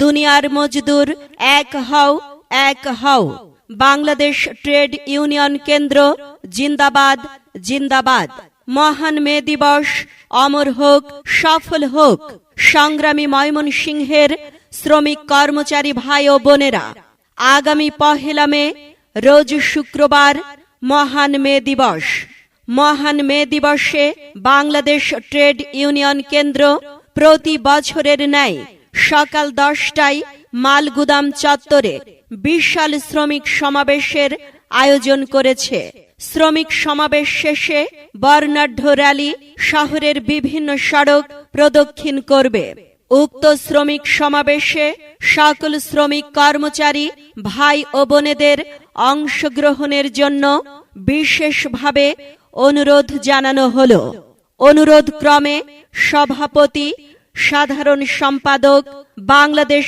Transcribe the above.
দুনিয়ার মজদুর এক হও, এক হও। বাংলাদেশ ট্রেড ইউনিয়ন কেন্দ্র জিন্দাবাদ, জিন্দাবাদ। মহান মে দিবস অমর হোক, সফল হোক। সংগ্রামী ময়মনসিংহের শ্রমিক কর্মচারী ভাই ও বোনেরা, আগামী 1 মে রোজ শুক্রবার মহান মে দিবস। মহান মে দিবসে বাংলাদেশ ট্রেড ইউনিয়ন কেন্দ্র প্রতি বছরের ন্যায় সকাল 10টায় মালগুদাম চত্বরে বিশাল শ্রমিক সমাবেশের আয়োজন করেছে। শ্রমিক সমাবেশ শেষে বর্ণাঢ্য র্যালি শহরের বিভিন্ন সড়ক প্রদক্ষিণ করবে। উক্ত শ্রমিক সমাবেশে সকল শ্রমিক কর্মচারী ভাই ও বোনেদের অংশগ্রহণের জন্য বিশেষভাবে অনুরোধ জানানো হলো। অনুরোধ ক্রমে সভাপতি, সাধারণ সম্পাদক, বাংলাদেশ